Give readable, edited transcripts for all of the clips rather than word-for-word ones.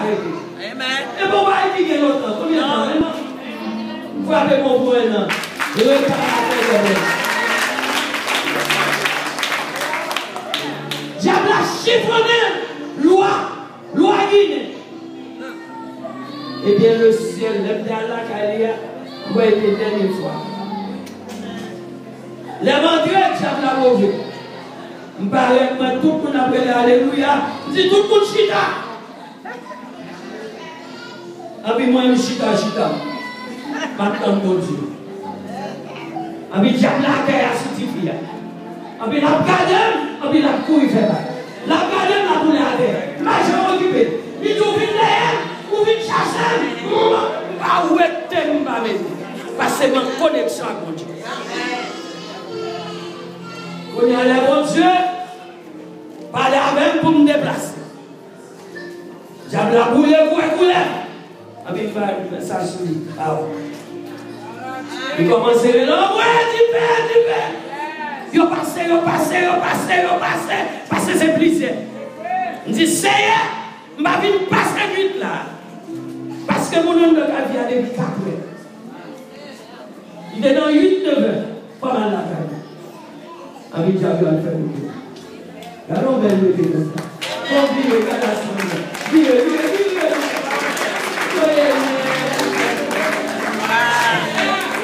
arrêter. Amen. Et bon, va étudier longtemps. Combien de temps? Frappez mon point là. Diable a chiffonné. Loi Guinée. Eh bien, le ciel, l'aime dans la carrière, va être dernière fois. Les vendredis, diable a mauvais. Je parle avec moi, tout le monde appelle Alléluia. Je dis tout le monde chita. Et puis moi, je chita. Maintenant, mon Dieu. Et puis, diable a terre à soutifler. Et puis, la garde, et puis, la couille fait mal. La garde, la boule à terre. Ma j'ai occupé. Il dit, vous ou vite chasser. Ah, où est-ce parce que ma connexion avec mon Dieu. On y a les bon Dieu, parler avec pour me déplacer. Diable a boulé, avec un message sur lui. Il commence à dire, ouais, tu fais. Yo passé, parce que c'est plaisir. Je dis, c'est ma vie passe vite là. Parce que mon nom de la vie a depuis 4 heures. Il est dans 8-9 heures, pas mal la peine. Avec Diable à faire le coup. Allons vers le coup comme ça. On vit le cas de la semaine. Vive.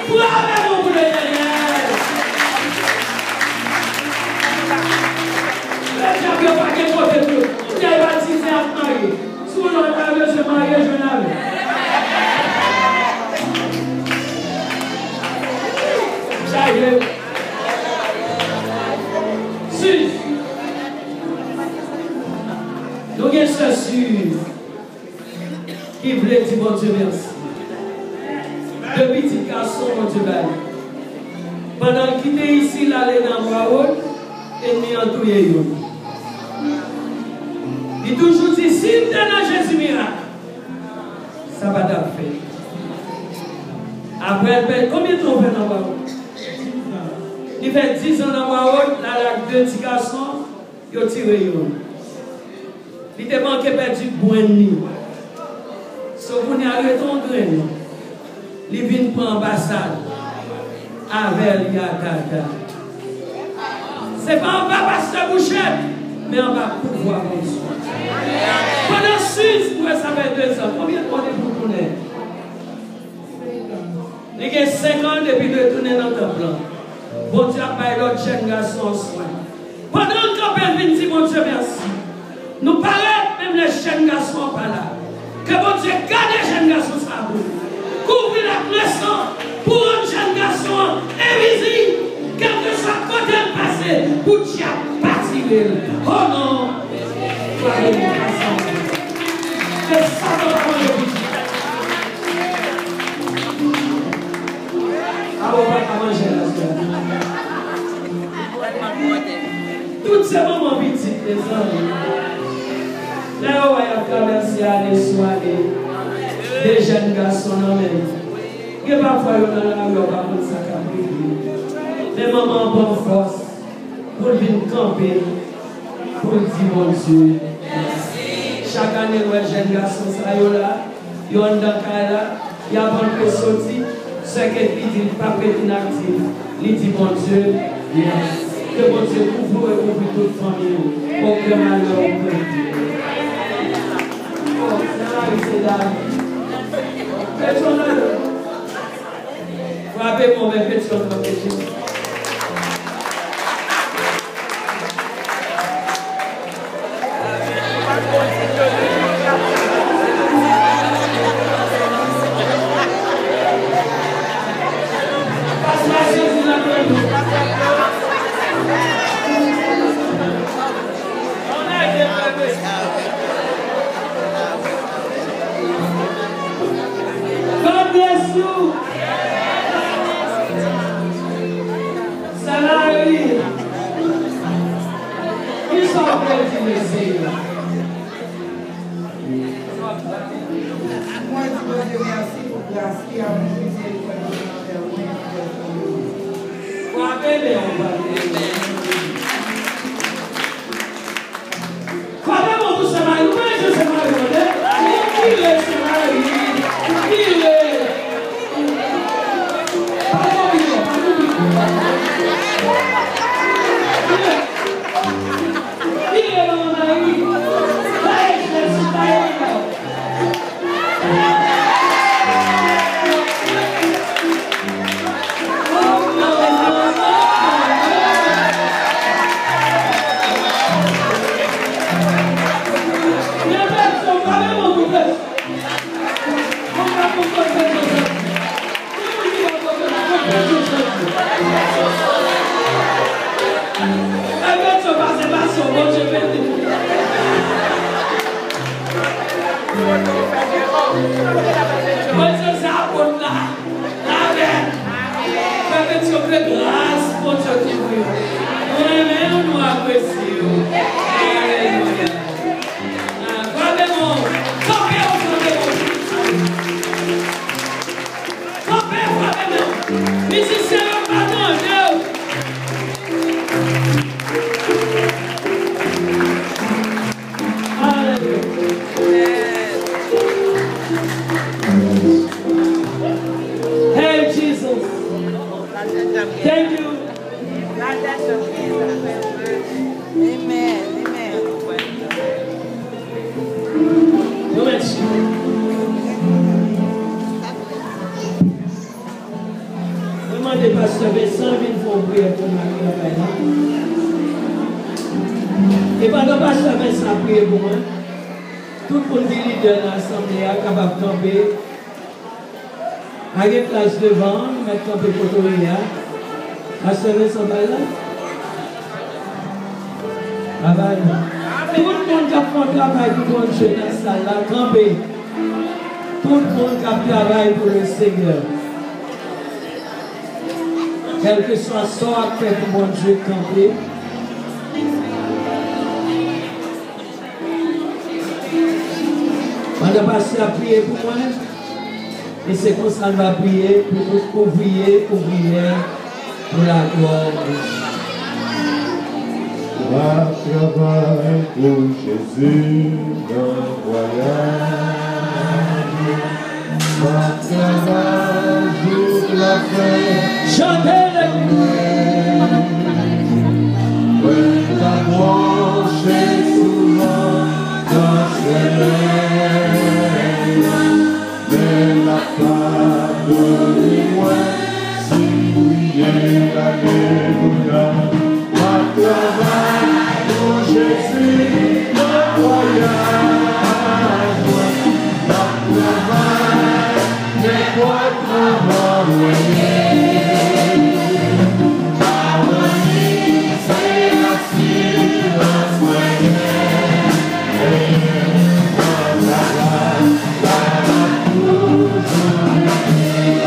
Bravo mon poulet derrière. Le diable n'a pas qu'un côté de l'autre. Il a baptisé à marier. Si on a se marier, je n'avais. J'arrive. Nous avons ce sûr qui voulait dire mon Dieu merci. Deux petits garçons, mon Dieu merci. Pendant qu'il était ici, il allait dans le Raoul et il a entouré. Il toujours dit, si tu es dans Jésus miracle, ça va t'appeler. Après, combien de temps on fait dans le Raoul? Il fait 10 ans dans le Raoul, là, deux petits garçons, ils ont tiré. Il te manqué perdu bon nuit. Sauf qu'on est arrêté en grain. Il vient pour l'ambassade. Avec Yakata. Ce n'est pas en bas pasteur Bouchette, mais en bas pouvoir bonsoir. Pendant 6 mois, ça fait 2 ans. Combien de temps vous tournez? Il y a 5 ans depuis de tourner dans le temple. Bon Dieu a pas l'autre jeune garçon en soin. Pendant que campagne vient dire, bon Dieu merci. Nous parlons, même les jeunes garçons pas là. Que bon Dieu garde les jeunes garçons ça vous. Couvre la leçon pour un jeune garçon invisible. Quel que soit côté de passé, pour Dieu partir. Oh non. C'est ça qu'on va le dire. Ah, on va pas manger la soirée. Tous ces moments petits, les amis. Là, on va traverser les soirées des jeunes garçons. Il y a parfois dans la rue, on va prendre sa capitale. Les mamans en bonne force pour venir camper, pour dire bon Dieu. Chaque année, les jeunes garçons, ça y est là, ils ont un là, il y a bon peu sorti. Ce qui dit, pas inactif, il dit bon Dieu, que bon Dieu couvre et couvre toute famille, aucun malheur, aucun Dieu. Oh, c'est là. Frappez mon mec, faites sur notre question. God bless you. Salary. Ils sont prêts à laisser. Moi, je vous remercie pour grâce qui a mis ces Quand même, on vous se marie, je sais pas, apprécier. Alléluia. Vraiment, campez ensemble. Campez vraiment. Musiciens, pardon, Dieu. Hey, Jesus. Thank you. Amen. Amen. Demandez pasteur Vincent, il faut prier pour ma vie. Et pendant que pasteur Vincent a prié pour moi, tout le monde qui est leader dans l'assemblée est capable de camper. Avec place devant, mettre camper pour tout le monde. Pasteur Vincent va là. Tout le monde qui a fait un travail pour bon Dieu dans la salle, là, camper. Tout le monde qui a travaillé pour le Seigneur. Quel que soit ce qu'on a fait pour mon Dieu camper. On a passé à prier pour moi. Et c'est comme ça qu'on va prier pour nous ouvrier pour la gloire de Dieu. Va travailler pour Jésus dans le voyage. Va travailler toute la fête. Chantez les la brancher souvent dans ses lèvres. Mais la part de loin, si prier l'alléluia. Va travailler pour Jésus dans le voyage. Va travailler, mais quoi travailler?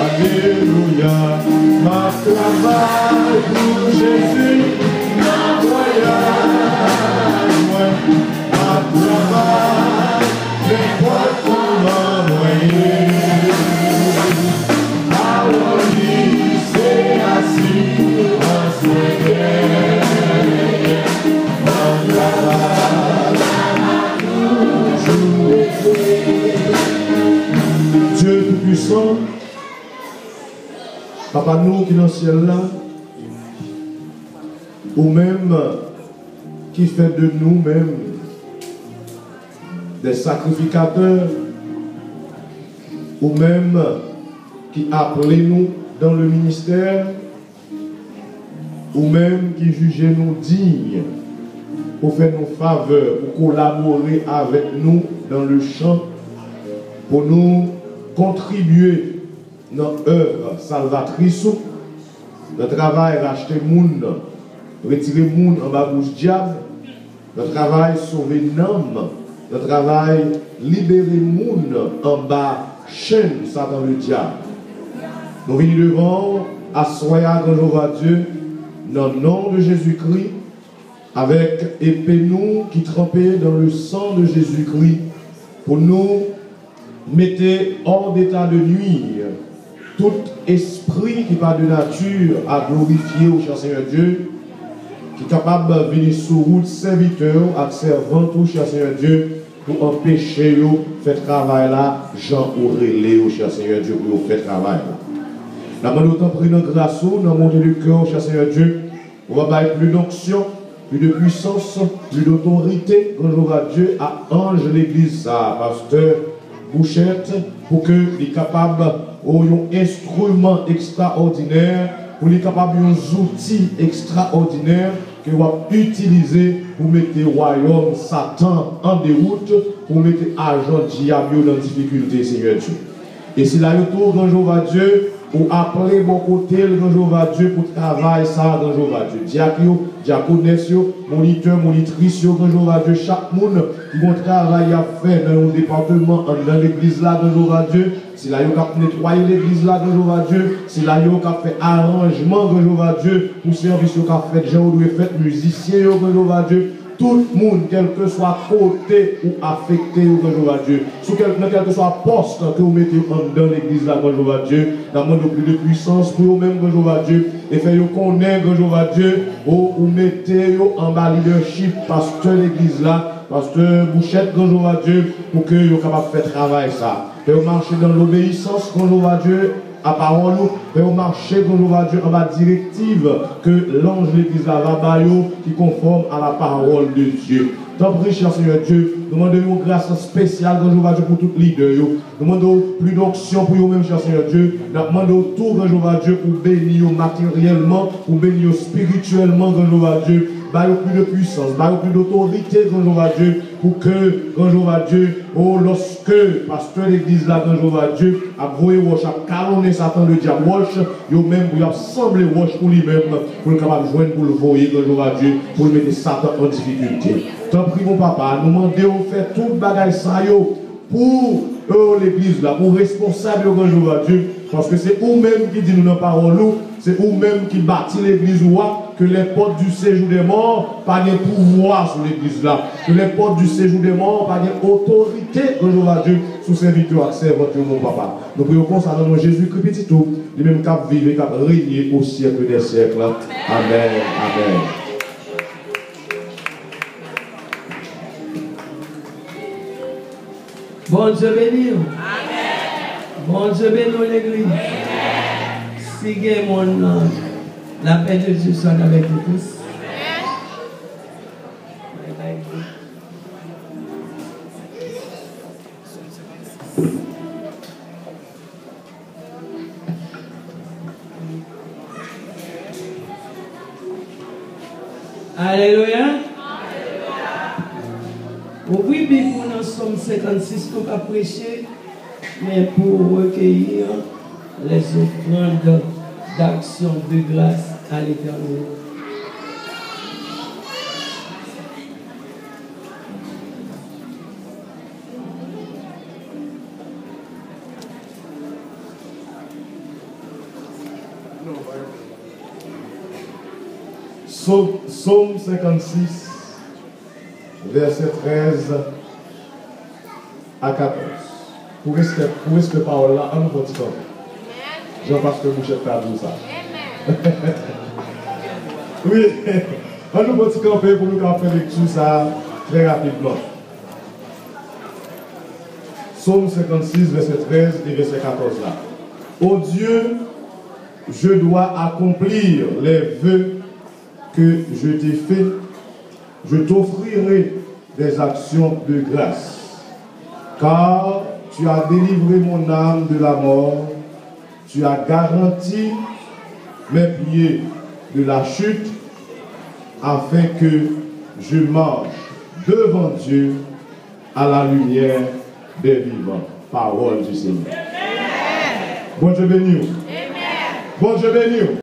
Alléluia, ma travail pour Jésus, ma voyage, ma travail, mais quoi pour m'envoyer? Alors, c'est assis en soirée, mon travail, Dieu tout-puissant, Papa, nous qui dans le ciel là, ou même qui fait de nous-mêmes des sacrificateurs, ou même qui appelez nous dans le ministère, ou même qui jugez nous dignes pour faire nos faveurs, pour collaborer avec nous dans le champ, pour nous contribuer dans l'œuvre salvatrice, le travail racheter le monde, retirer le monde en bas bouche diable, le travail sauver l'âme, le travail libérer le monde en bas chaîne Satan le diable. Nous venons devant, assoyons à Dieu, dans le nom de Jésus-Christ, avec épée nous qui trempait dans le sang de Jésus-Christ, pour nous mettre hors d'état de nuire tout esprit qui pas de nature à glorifier au cher Seigneur Dieu, qui est capable de venir sur route serviteur, à servant au cher Seigneur Dieu, pour empêcher de faire travail là, Jean Aurélie au cher Seigneur Dieu, pour faire travail là. Nous avons autant pris notre grâce, nous avons monté le cœur au cher Seigneur Dieu, on va avoir plus d'onction, plus de puissance, plus d'autorité, bonjour à Dieu, à ange l'église, à pasteur Bouchette, pour qu'il soit capable un instrument extraordinaire, pour les capables des outils extraordinaires que va utiliser pour mettre le royaume Satan en déroute, pour mettre l'argent diable dans la difficulté, Seigneur Dieu. Et si là, retour, bonjour à Dieu, ou appeler mon côté, bonjour à Dieu, pour travailler ça, bonjour à Dieu. Diacrio, diaconesse, moniteur, monitrice, bonjour à Dieu, chaque monde qui va travailler à faire dans le département, dans l'église là, bonjour à Dieu. c'est là qu'on a nettoyé l'église là, grâce à Dieu, c'est là qu'on a fait arrangement, grâce à Dieu, pour service qu'on a fait, gens qui ont fait musiciens, grâce à Dieu. Tout le monde, quel que soit côté ou affecté, grâce à Dieu, quel que soit poste que vous mettez dans l'église là, grâce à Dieu, demandez plus de puissance pour vous-même, grâce à Dieu, et faites connaître, grâce à Dieu, ou mettez en bas leadership, pasteur l'église là, pasteur Bouchette, grâce à Dieu, pour que vous soyez capable de faire travail ça. Et vous marchez dans l'obéissance, grâce à Dieu, à parole, et vous marchez, grâce à Dieu, en bas directive que l'ange de l'église là va qui conforme à la parole de Dieu. Tant pis, cher Seigneur Dieu, demandez une grâce spéciale, grâce à Dieu, pour tout leader. Demandez plus d'onction pour vous-même, cher Seigneur Dieu. Demandez tout, grâce à Dieu, pour bénir matériellement, pour bénir spirituellement, grâce à Dieu. Baille plus de puissance, baille plus d'autorité, grâce à Dieu, pour que, grâce à Dieu, lorsque pasteur l'église là, grâce à Dieu, a voué roche, a calonné Satan le diable roche, yo même pour assembler roche pour lui-même, pour le capable de joindre pour le voyer, grâce à Dieu, pour le mettre Satan en difficulté. Tant pis mon papa, nous demandons de faire tout le bagage ça pour l'église là, pour responsable, grâce à Dieu, parce que c'est vous-même qui dit nous dans la parole, c'est vous-même qui bâtit l'église que les portes du séjour des morts, pas de pouvoir sur l'église là. Que les portes du séjour des morts, pas d'autorité, grâce à Dieu, sous serviteur, c'est votre mon papa. Nous prions comme ça dans le nom de Jésus-Christ, petit tout, les mêmes cap vivre, cap régner au siècle des siècles. Amen. Amen. Bon Dieu béni. Amen. Bon Dieu béni l'église. Si mon la paix de Dieu soit avec nous tous. Alléluia. Oui, pour nous sommes 56 pour prêcher, mais pour recueillir les offrandes d'action de grâce à l'Éternel. Psaume 56, verset 13 à 14. Pour cette parole-là, on nous va dire. Jean-Pasteur Bouchette a dit ça. Oui, on nous va camper pour nous faire lecture ça très rapidement. Psaume 56, verset 13 et verset 14 là. Ô Dieu, je dois accomplir les vœux que je t'ai fait, je t'offrirai des actions de grâce. Car tu as délivré mon âme de la mort, tu as garanti mes pieds de la chute, afin que je marche devant Dieu à la lumière des vivants. Parole du Seigneur. Bon Dieu béni. Bon Dieu béni.